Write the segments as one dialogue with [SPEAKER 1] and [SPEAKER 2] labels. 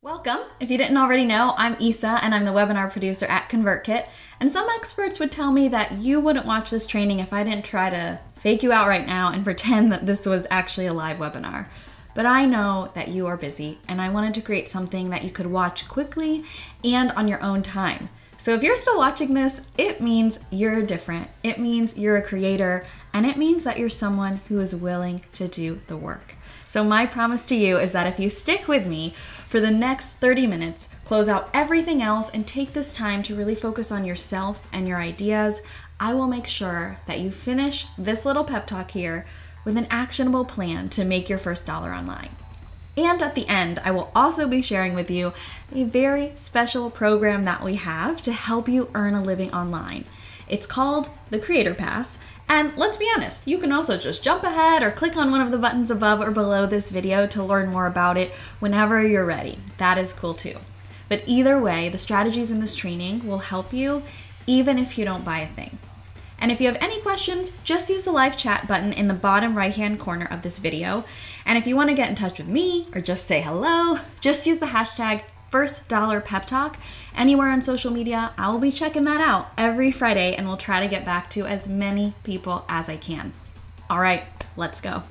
[SPEAKER 1] Welcome. If you didn't already know, I'm Isa and I'm the webinar producer at ConvertKit. And some experts would tell me that you wouldn't watch this training if I didn't try to fake you out right now and pretend that this was actually a live webinar. But I know that you are busy and I wanted to create something that you could watch quickly and on your own time. So if you're still watching this, it means you're different. It means you're a creator, and it means that you're someone who is willing to do the work. So my promise to you is that if you stick with me for the next 30 minutes, close out everything else, and take this time to really focus on yourself and your ideas, I will make sure that you finish this little pep talk here with an actionable plan to make your first dollar online. And at the end, I will also be sharing with you a very special program that we have to help you earn a living online. It's called the Creator Pass. And let's be honest, you can also just jump ahead or click on one of the buttons above or below this video to learn more about it whenever you're ready. That is cool too. But either way, the strategies in this training will help you even if you don't buy a thing. And if you have any questions, just use the live chat button in the bottom right-hand corner of this video. And if you want to get in touch with me or just say hello, just use the hashtag #FirstDollarPepTalk. Anywhere on social media, I will be checking that out every Friday and will try to get back to as many people as I can. All right, let's go.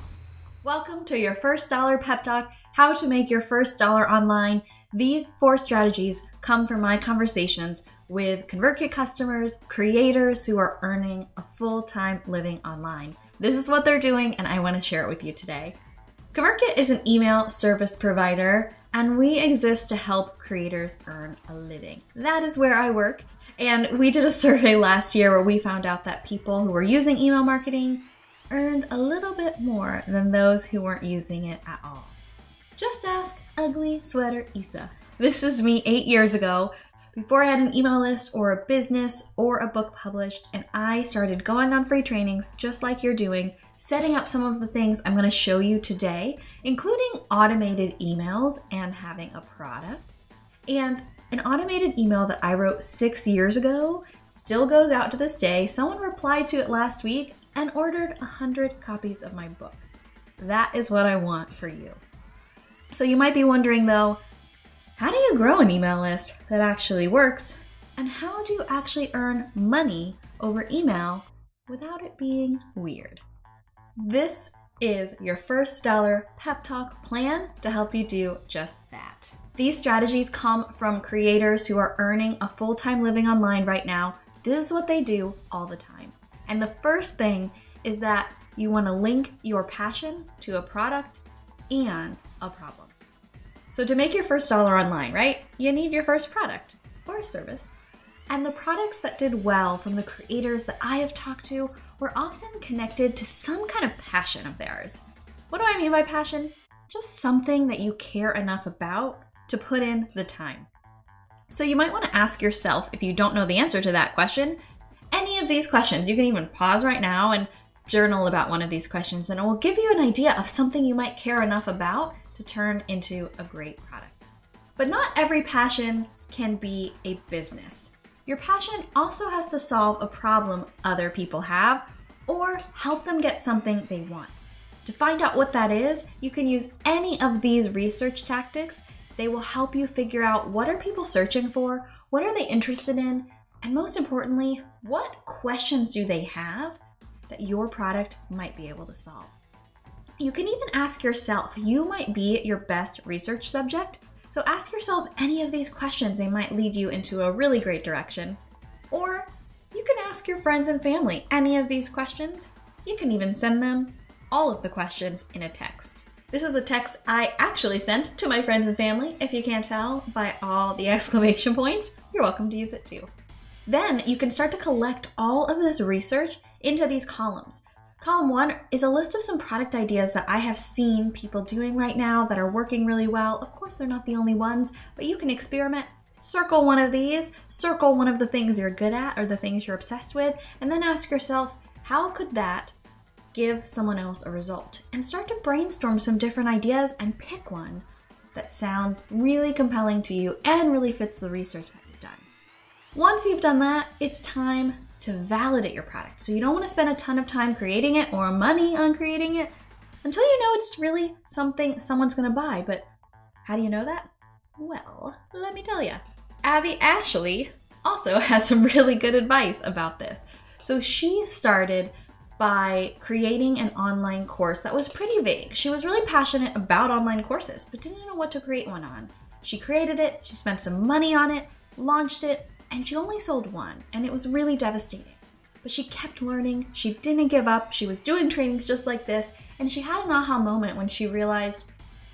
[SPEAKER 1] Welcome to your First Dollar Pep Talk, how to make your first dollar online. These 4 strategies come from my conversations with ConvertKit customers, creators who are earning a full-time living online. This is what they're doing, and I want to share it with you today. ConvertKit is an email service provider, and we exist to help creators earn a living. That is where I work, and we did a survey last year where we found out that people who were using email marketing earned a little bit more than those who weren't using it at all. Just ask Ugly Sweater Isa. This is me 8 years ago, before I had an email list or a business or a book published, and I started going on free trainings just like you're doing, setting up some of the things I'm going to show you today, including automated emails and having a product. And an automated email that I wrote 6 years ago still goes out to this day. Someone replied to it last week and ordered 100 copies of my book. That is what I want for you. So you might be wondering though, how do you grow an email list that actually works? And how do you actually earn money over email without it being weird? This is your first dollar pep talk plan to help you do just that. These strategies come from creators who are earning a full-time living online right now. This is what they do all the time. And the first thing is that you want to link your passion to a product and a problem. So to make your first dollar online, right, you need your first product or a service. And the products that did well from the creators that I have talked to were often connected to some kind of passion of theirs. What do I mean by passion? Just something that you care enough about to put in the time. So you might want to ask yourself, if you don't know the answer to that question, any of these questions. You can even pause right now and journal about one of these questions, and it will give you an idea of something you might care enough about to turn into a great product. But not every passion can be a business. Your passion also has to solve a problem other people have or help them get something they want. To find out what that is, you can use any of these research tactics. They will help you figure out what are people searching for, what are they interested in, and most importantly, what questions do they have that your product might be able to solve. You can even ask yourself, you might be your best research subject, so ask yourself any of these questions. They might lead you into a really great direction. Or you can ask your friends and family any of these questions. You can even send them all of the questions in a text. This is a text I actually sent to my friends and family. If you can't tell by all the exclamation points, you're welcome to use it too. Then you can start to collect all of this research into these columns. Column 1 is a list of some product ideas that I have seen people doing right now that are working really well. Of course, they're not the only ones, but you can experiment. Circle one of these, circle one of the things you're good at or the things you're obsessed with, and then ask yourself, how could that give someone else a result? And start to brainstorm some different ideas and pick one that sounds really compelling to you and really fits the research that you've done. Once you've done that, it's time to validate your product. So you don't want to spend a ton of time creating it or money on creating it until you know it's really something someone's going to buy. But how do you know that? Well, let me tell you. Abby Ashley also has some really good advice about this. So she started by creating an online course that was pretty vague. She was really passionate about online courses, but didn't know what to create one on. She created it, she spent some money on it, launched it, and she only sold one, and it was really devastating. But she kept learning, she didn't give up, she was doing trainings just like this, and she had an aha moment when she realized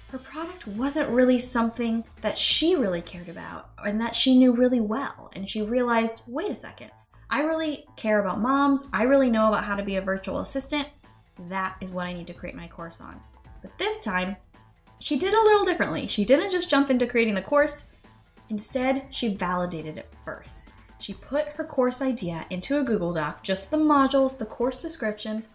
[SPEAKER 1] her product wasn't really something that she really cared about and that she knew really well. And she realized, wait a second, I really care about moms, I really know about how to be a virtual assistant, that is what I need to create my course on. But this time, she did a little differently. She didn't just jump into creating the course, instead she validated it first. She put her course idea into a Google Doc, just the modules, the course descriptions,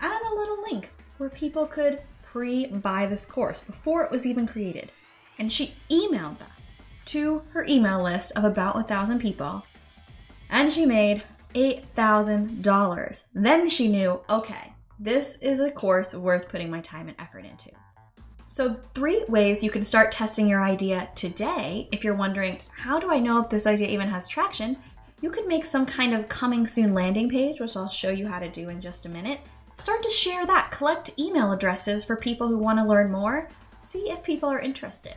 [SPEAKER 1] and a little link where people could pre-buy this course before it was even created. And she emailed them to her email list of about 1,000 people, and she made $8,000. Then she knew, okay, this is a course worth putting my time and effort into. So 3 ways you can start testing your idea today. If you're wondering, how do I know if this idea even has traction? You could make some kind of coming soon landing page, which I'll show you how to do in just a minute. Start to share that. Collect email addresses for people who want to learn more. See if people are interested.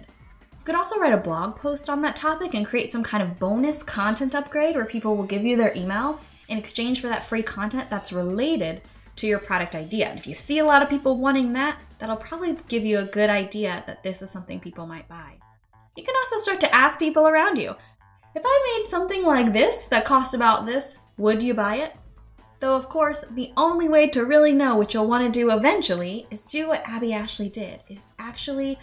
[SPEAKER 1] You could also write a blog post on that topic and create some kind of bonus content upgrade where people will give you their email in exchange for that free content that's related to your product idea. And if you see a lot of people wanting that, that'll probably give you a good idea that this is something people might buy. You can also start to ask people around you, if I made something like this that cost about this, would you buy it? Though of course, the only way to really know what you'll want to do eventually is do what Abby Ashley did, is actually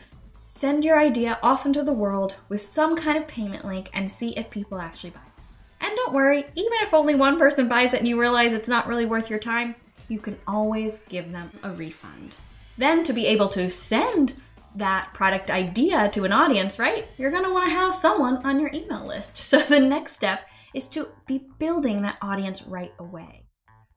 [SPEAKER 1] send your idea off into the world with some kind of payment link and see if people actually buy it. And don't worry, even if only one person buys it and you realize it's not really worth your time, you can always give them a refund. Then to be able to send that product idea to an audience, right? You're gonna wanna have someone on your email list. So the next step is to be building that audience right away.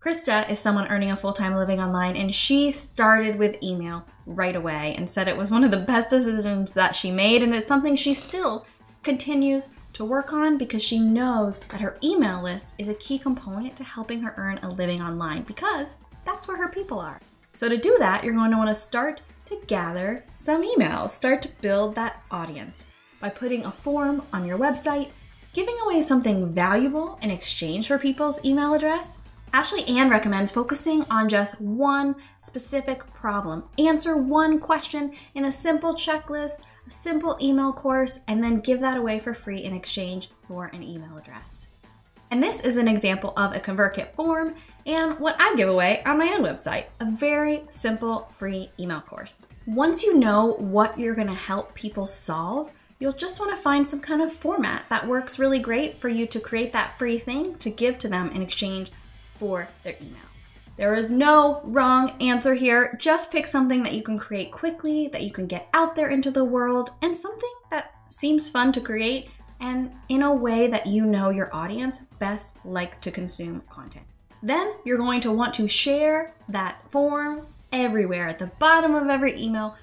[SPEAKER 1] Krista is someone earning a full-time living online, and she started with email right away and said it was one of the best decisions that she made, and it's something she still continues to work on because she knows that her email list is a key component to helping her earn a living online because that's where her people are. So to do that, you're going to want to start to gather some emails, start to build that audience by putting a form on your website, giving away something valuable in exchange for people's email address. Ashley Ann recommends focusing on just one specific problem. Answer one question in a simple checklist, a simple email course, and then give that away for free in exchange for an email address. And this is an example of a ConvertKit form and what I give away on my own website, a very simple free email course. Once you know what you're gonna help people solve, you'll just wanna find some kind of format that works really great for you to create that free thing to give to them in exchange for their email. There is no wrong answer here. Just pick something that you can create quickly, that you can get out there into the world, and something that seems fun to create and in a way that you know your audience best likes to consume content. Then you're going to want to share that form everywhere, at the bottom of every email,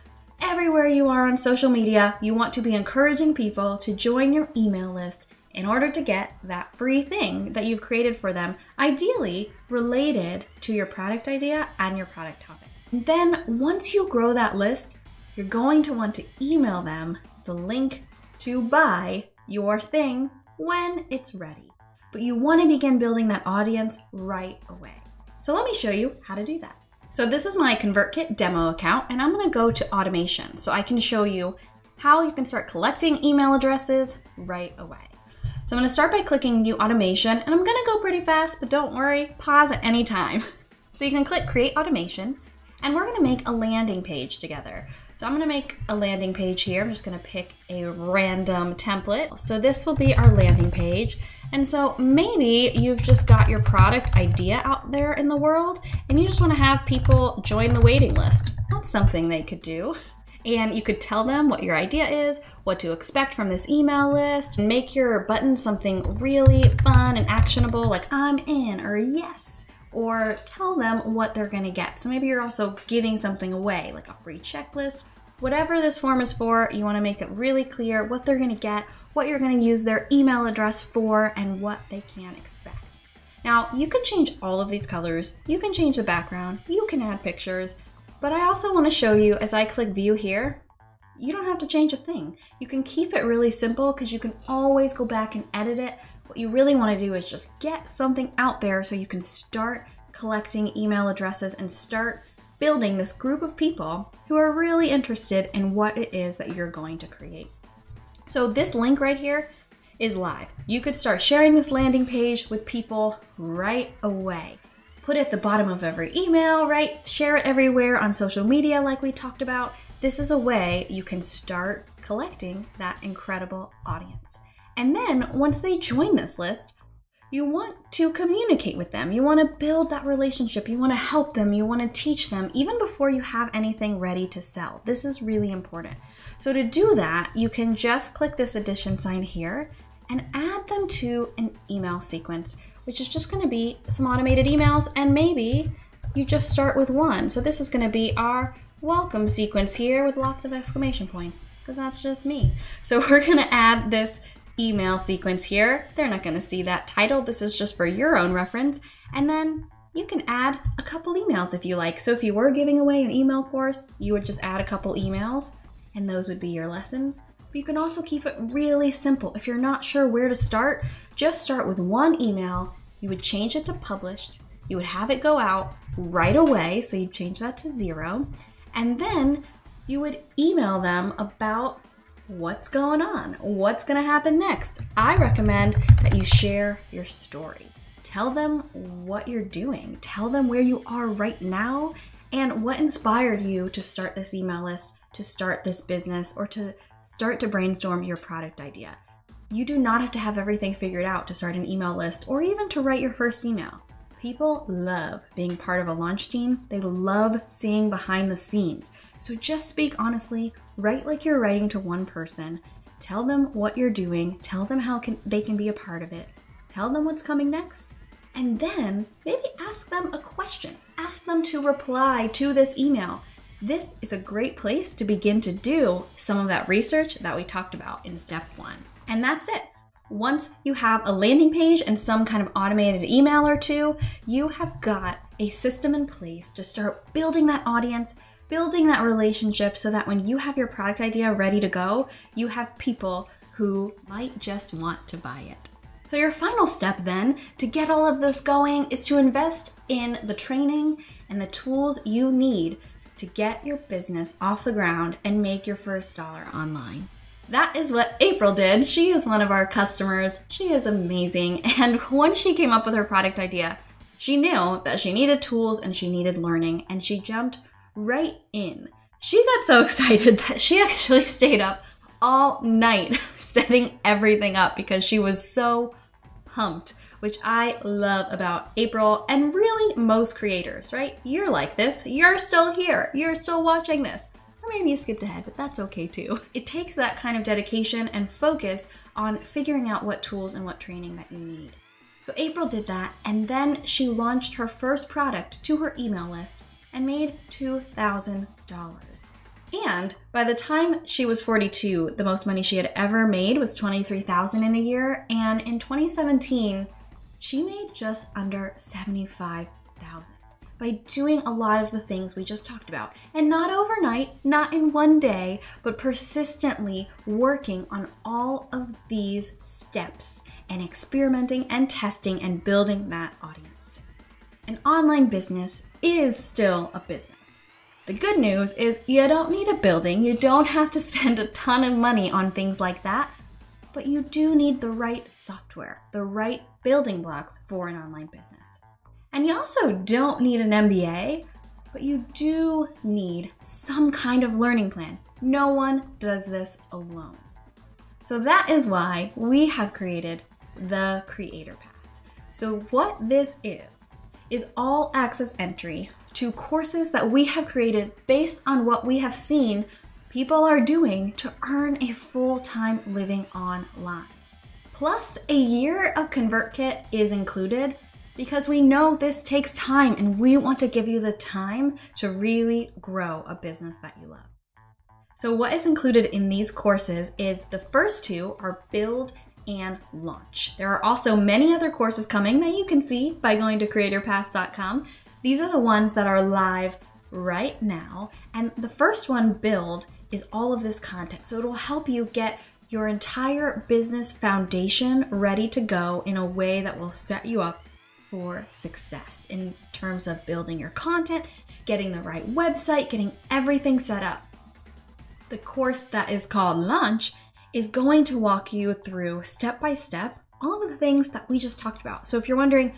[SPEAKER 1] everywhere you are on social media. You want to be encouraging people to join your email list in order to get that free thing that you've created for them, ideally related to your product idea and your product topic. And then once you grow that list, you're going to want to email them the link to buy your thing when it's ready. But you want to begin building that audience right away. So let me show you how to do that. So this is my ConvertKit demo account, and I'm going to go to automation so I can show you how you can start collecting email addresses right away. So I'm gonna start by clicking New Automation, and I'm gonna go pretty fast, but don't worry, pause at any time. So you can click Create Automation, and we're gonna make a landing page together. So I'm gonna make a landing page here. I'm just gonna pick a random template. So this will be our landing page. And so maybe you've just got your product idea out there in the world, and you just wanna have people join the waiting list. That's something they could do. And you could tell them what your idea is, what to expect from this email list, and make your button something really fun and actionable, like I'm in or yes, or tell them what they're gonna get. So maybe you're also giving something away, like a free checklist Whatever this form is for, you want to make it really clear what they're going to get, what you're going to use their email address for, and what they can expect. Now, you can change all of these colors, you can change the background, you can add pictures, but I also want to show you as I click view here, you don't have to change a thing. You can keep it really simple because you can always go back and edit it. What you really want to do is just get something out there so you can start collecting email addresses and start building this group of people who are really interested in what it is that you're going to create. So this link right here is live. You could start sharing this landing page with people right away. Put it at the bottom of every email, right? Share it everywhere on social media like we talked about. This is a way you can start collecting that incredible audience. And then once they join this list, you want to communicate with them. You want to build that relationship. You want to help them. You want to teach them even before you have anything ready to sell. This is really important. So to do that, you can just click this addition sign here and add them to an email sequence, which is just going to be some automated emails, and maybe you just start with one. So this is going to be our welcome sequence here with lots of exclamation points, because that's just me. So we're going to add this email sequence here. They're not going to see that title. This is just for your own reference. And then you can add a couple emails if you like. So if you were giving away an email course, you would just add a couple emails and those would be your lessons. But you can also keep it really simple. If you're not sure where to start, just start with one email. You would change it to published. You would have it go out right away. So you change that to 0. And then you would email them about what's going on, what's going to happen next. I recommend that you share your story. Tell them what you're doing. Tell them where you are right now and what inspired you to start this email list, to start this business, or to start to brainstorm your product idea. You do not have to have everything figured out to start an email list or even to write your first email. People love being part of a launch team. They love seeing behind the scenes. So just speak honestly, write like you're writing to one person. Tell them what you're doing. Tell them how they can be a part of it. Tell them what's coming next. And then maybe ask them a question. Ask them to reply to this email. This is a great place to begin to do some of that research that we talked about in step 1. And that's it. Once you have a landing page and some kind of automated email or two, you have got a system in place to start building that audience, building that relationship so that when you have your product idea ready to go, you have people who might just want to buy it. So your final step then to get all of this going is to invest in the training and the tools you need to get your business off the ground and make your first dollar online. That is what April did. She is one of our customers. She is amazing. And once she came up with her product idea, she knew that she needed tools and she needed learning, and she jumped right in. She got so excited that she actually stayed up all night setting everything up because she was so pumped, which I love about April and really most creators, right? You're like this. You're still here. You're still watching this. Or maybe you skipped ahead, but that's okay too. It takes that kind of dedication and focus on figuring out what tools and what training that you need. So April did that, and then she launched her first product to her email list and made $2,000. And by the time she was 42, the most money she had ever made was $23,000 in a year. And in 2017, she made just under $75,000 by doing a lot of the things we just talked about. And not overnight, not in one day, but persistently working on all of these steps and experimenting and testing and building that audience. An online business is still a business. The good news is you don't need a building. You don't have to spend a ton of money on things like that, but you do need the right software, the right building blocks for an online business. And you also don't need an MBA, but you do need some kind of learning plan. No one does this alone. So that is why we have created the Creator Pass. So what this is all access entry to courses that we have created based on what we have seen people are doing to earn a full-time living online. Plus, a year of ConvertKit is included because we know this takes time and we want to give you the time to really grow a business that you love. So what is included in these courses is the first two are Build and Launch. There are also many other courses coming that you can see by going to creatorpass.com. These are the ones that are live right now. And the first one, Build, is all of this content. So it will help you get your entire business foundation ready to go in a way that will set you up for success in terms of building your content, getting the right website, getting everything set up. The course that is called Launch is going to walk you through step by step all of the things that we just talked about. So if you're wondering,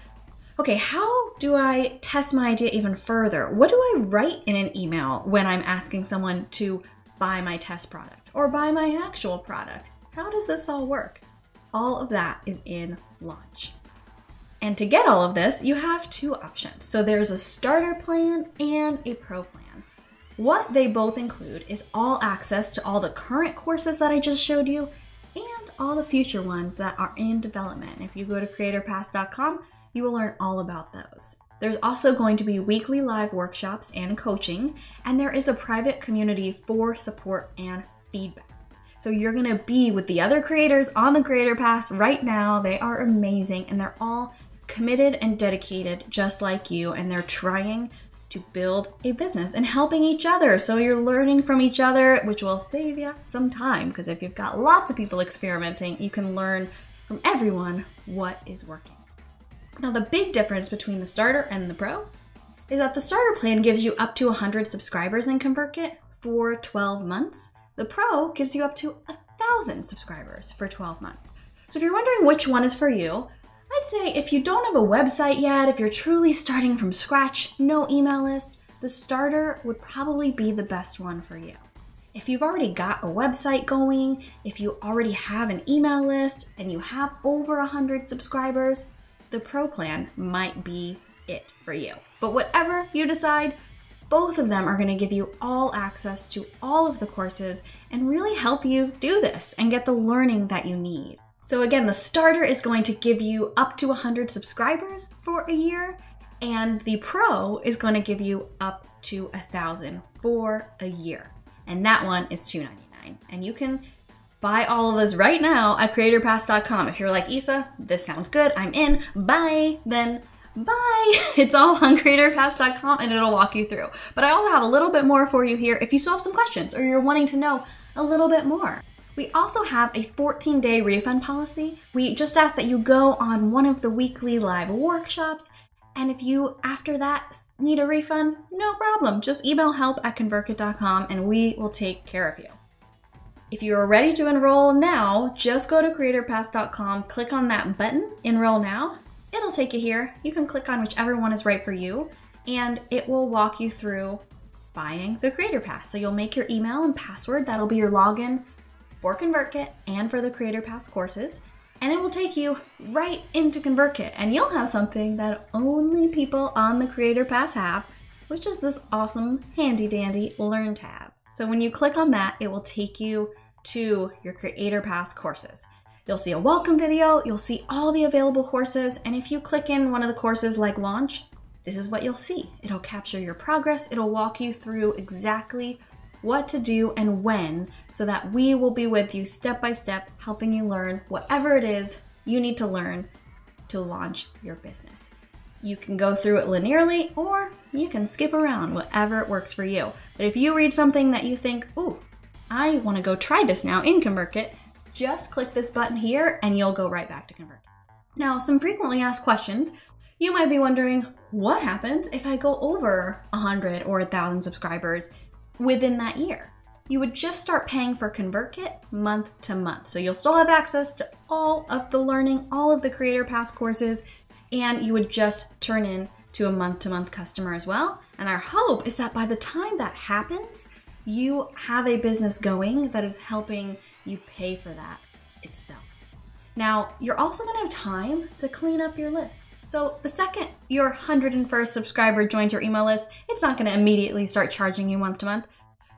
[SPEAKER 1] okay, how do I test my idea even further? What do I write in an email when I'm asking someone to buy my test product or buy my actual product? How does this all work? All of that is in Launch. And to get all of this, you have two options. So there's a starter plan and a pro plan. What they both include is all access to all the current courses that I just showed you and all the future ones that are in development. If you go to creatorpass.com, you will learn all about those. There's also going to be weekly live workshops and coaching, and there is a private community for support and feedback. So you're gonna be with the other creators on the Creator Pass right now. They are amazing and they're all committed and dedicated just like you, and they're trying to build a business and helping each other. So you're learning from each other, which will save you some time, because if you've got lots of people experimenting, you can learn from everyone what is working. Now, the big difference between the starter and the pro is that the starter plan gives you up to 100 subscribers in ConvertKit for 12 months. The pro gives you up to 1,000 subscribers for 12 months. So if you're wondering which one is for you, I'd say if you don't have a website yet, if you're truly starting from scratch, no email list, the starter would probably be the best one for you. If you've already got a website going, if you already have an email list, and you have over 100 subscribers, the pro plan might be it for you. But whatever you decide, both of them are going to give you all access to all of the courses and really help you do this and get the learning that you need. So again, the starter is going to give you up to 100 subscribers for a year, and the pro is going to give you up to 1,000 for a year. And that one is $2.99. And you can buy all of those right now at creatorpass.com. If you're like, Isa, this sounds good, I'm in, bye, then bye. It's all on creatorpass.com and it'll walk you through. But I also have a little bit more for you here if you still have some questions or you're wanting to know a little bit more. We also have a 14-day refund policy. We just ask that you go on one of the weekly live workshops, and if you, after that, need a refund, no problem. Just email help@convertkit.com and we will take care of you. If you are ready to enroll now, just go to creatorpass.com, click on that button, Enroll Now. It'll take you here. You can click on whichever one is right for you, and it will walk you through buying the Creator Pass. So you'll make your email and password. That'll be your login for ConvertKit and for the Creator Pass courses, and it will take you right into ConvertKit, and you'll have something that only people on the Creator Pass have, which is this awesome handy dandy Learn tab. So when you click on that, it will take you to your Creator Pass courses. You'll see a welcome video, you'll see all the available courses, and if you click in one of the courses like Launch, this is what you'll see. It'll capture your progress, it'll walk you through exactly what to do and when, so that we will be with you step by step, helping you learn whatever it is you need to learn to launch your business. You can go through it linearly, or you can skip around, whatever works for you. But if you read something that you think, ooh, I want to go try this now in ConvertKit, just click this button here and you'll go right back to ConvertKit. Now, some frequently asked questions. You might be wondering, what happens if I go over 100 or 1,000 subscribers within that year? You would just start paying for ConvertKit month to month. So you'll still have access to all of the learning, all of the Creator Pass courses, and you would just turn in to a month-to-month customer as well. And our hope is that by the time that happens, you have a business going that is helping you pay for that itself. Now, you're also gonna have time to clean up your list. So the second your 101st subscriber joins your email list, it's not gonna immediately start charging you month to month.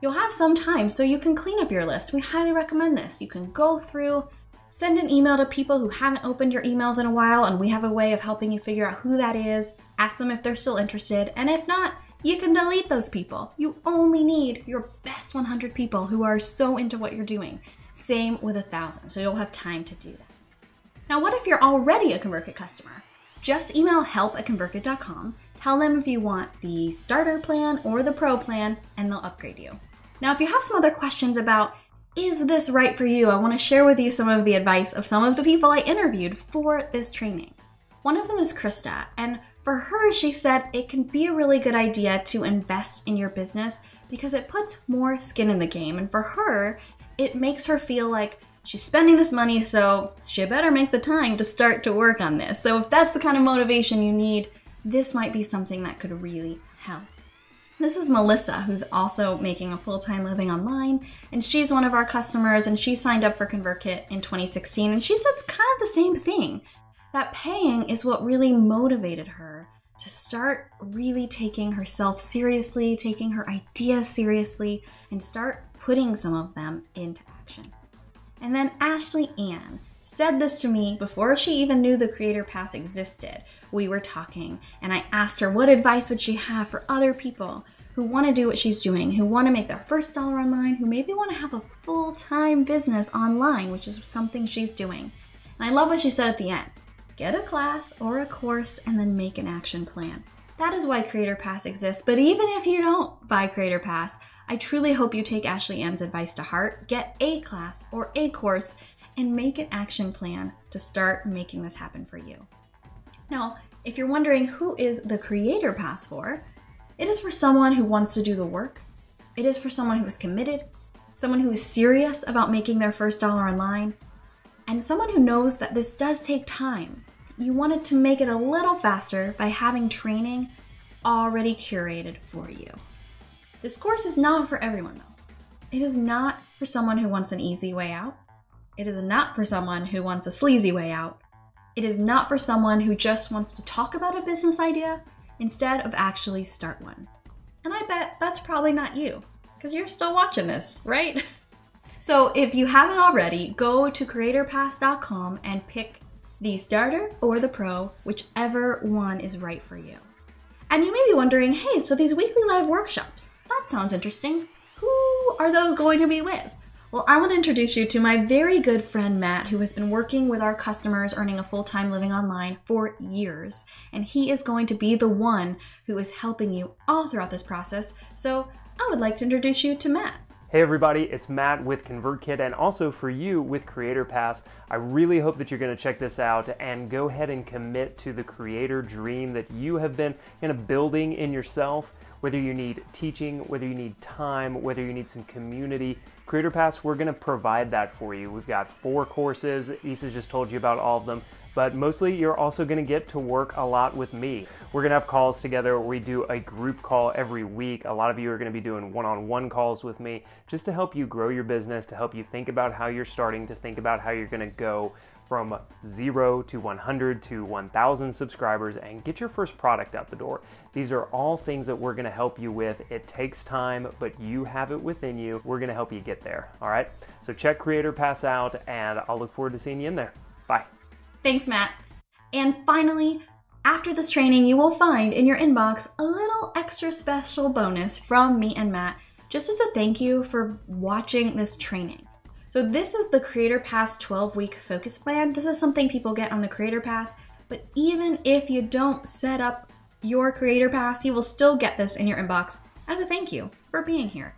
[SPEAKER 1] You'll have some time so you can clean up your list. We highly recommend this. You can go through, send an email to people who haven't opened your emails in a while, and we have a way of helping you figure out who that is, ask them if they're still interested, and if not, you can delete those people. You only need your best 100 people who are so into what you're doing. Same with 1,000, so you'll have time to do that. Now, what if you're already a ConvertKit customer? Just email help@convertkit.com, tell them if you want the starter plan or the pro plan, and they'll upgrade you. Now, if you have some other questions about, is this right for you? I want to share with you some of the advice of some of the people I interviewed for this training. One of them is Krista, and for her, she said it can be a really good idea to invest in your business because it puts more skin in the game. And for her, it makes her feel like she's spending this money, so she better make the time to start to work on this. So if that's the kind of motivation you need, this might be something that could really help. This is Melissa, who's also making a full-time living online, and she's one of our customers, and she signed up for ConvertKit in 2016, and she said it's kind of the same thing. That paying is what really motivated her to start really taking herself seriously, taking her ideas seriously, and start putting some of them into action. And then Ashley Ann said this to me before she even knew the Creator Pass existed. We were talking, and I asked her what advice would she have for other people who want to do what she's doing, who want to make their first dollar online, who maybe want to have a full-time business online, which is something she's doing. And I love what she said at the end. Get a class or a course and then make an action plan. That is why Creator Pass exists, but even if you don't buy Creator Pass, I truly hope you take Ashley Ann's advice to heart, get a class or a course, and make an action plan to start making this happen for you. Now, if you're wondering who is the Creator Pass for, it is for someone who wants to do the work. It is for someone who is committed, someone who is serious about making their first dollar online, and someone who knows that this does take time. You wanted to make it a little faster by having training already curated for you. This course is not for everyone though. It is not for someone who wants an easy way out. It is not for someone who wants a sleazy way out. It is not for someone who just wants to talk about a business idea instead of actually start one. And I bet that's probably not you, because you're still watching this, right? So if you haven't already, go to creatorpass.com and pick the starter or the pro, whichever one is right for you. And you may be wondering, hey, so these weekly live workshops, that sounds interesting. Who are those going to be with? Well, I want to introduce you to my very good friend, Matt, who has been working with our customers earning a full-time living online for years. And he is going to be the one who is helping you all throughout this process. So I would like to introduce you to Matt.
[SPEAKER 2] Hey everybody, it's Matt with ConvertKit, and also for you with Creator Pass. I really hope that you're going to check this out and go ahead and commit to the creator dream that you have been building in yourself. Whether you need teaching, whether you need time, whether you need some community, Creator Pass, we're going to provide that for you. We've got 4 courses. Isa just told you about all of them. But mostly you're also going to get to work a lot with me. We're going to have calls together where we do a group call every week. A lot of you are going to be doing one-on-one calls with me just to help you grow your business, to help you think about how you're starting, to think about how you're going to go from 0 to 100 to 1,000 subscribers and get your first product out the door. These are all things that we're going to help you with. It takes time, but you have it within you. We're going to help you get there. All right. So check Creator Pass out, and I'll look forward to seeing you in there. Bye.
[SPEAKER 1] Thanks, Matt. And finally, after this training, you will find in your inbox a little extra special bonus from me and Matt, just as a thank you for watching this training. So this is the Creator Pass 12-week focus plan. This is something people get on the Creator Pass, but even if you don't set up your Creator Pass, you will still get this in your inbox as a thank you for being here.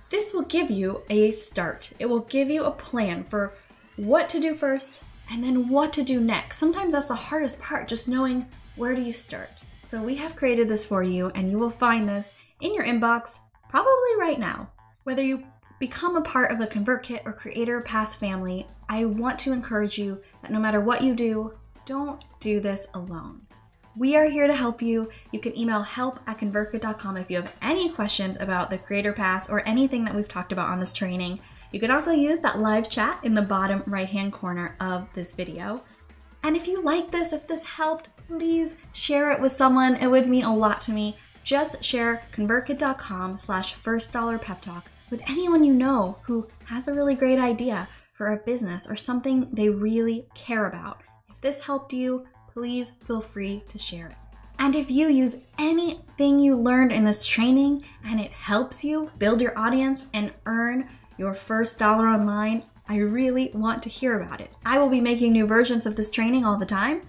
[SPEAKER 1] This will give you a start. It will give you a plan for what to do first and then what to do next. Sometimes that's the hardest part, just knowing where do you start. So we have created this for you, and you will find this in your inbox probably right now. Whether you become a part of the ConvertKit or Creator Pass family, I want to encourage you that no matter what you do, don't do this alone. We are here to help you. You can email help@convertkit.com if you have any questions about the Creator Pass or anything that we've talked about on this training. You can also use that live chat in the bottom right-hand corner of this video. And if you like this, if this helped, please share it with someone. It would mean a lot to me. Just share convertkit.com/firstdollarpeptalk with anyone you know who has a really great idea for a business or something they really care about. If this helped you, please feel free to share it. And if you use anything you learned in this training and it helps you build your audience and earn your first dollar online, I really want to hear about it. I will be making new versions of this training all the time.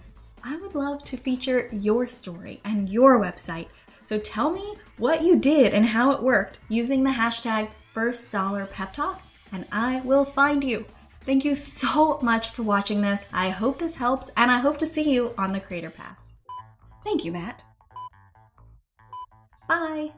[SPEAKER 1] I would love to feature your story and your website. So tell me what you did and how it worked using the hashtag #FirstDollarPepTalk, and I will find you. Thank you so much for watching this. I hope this helps, and I hope to see you on the Creator Pass. Thank you, Matt. Bye.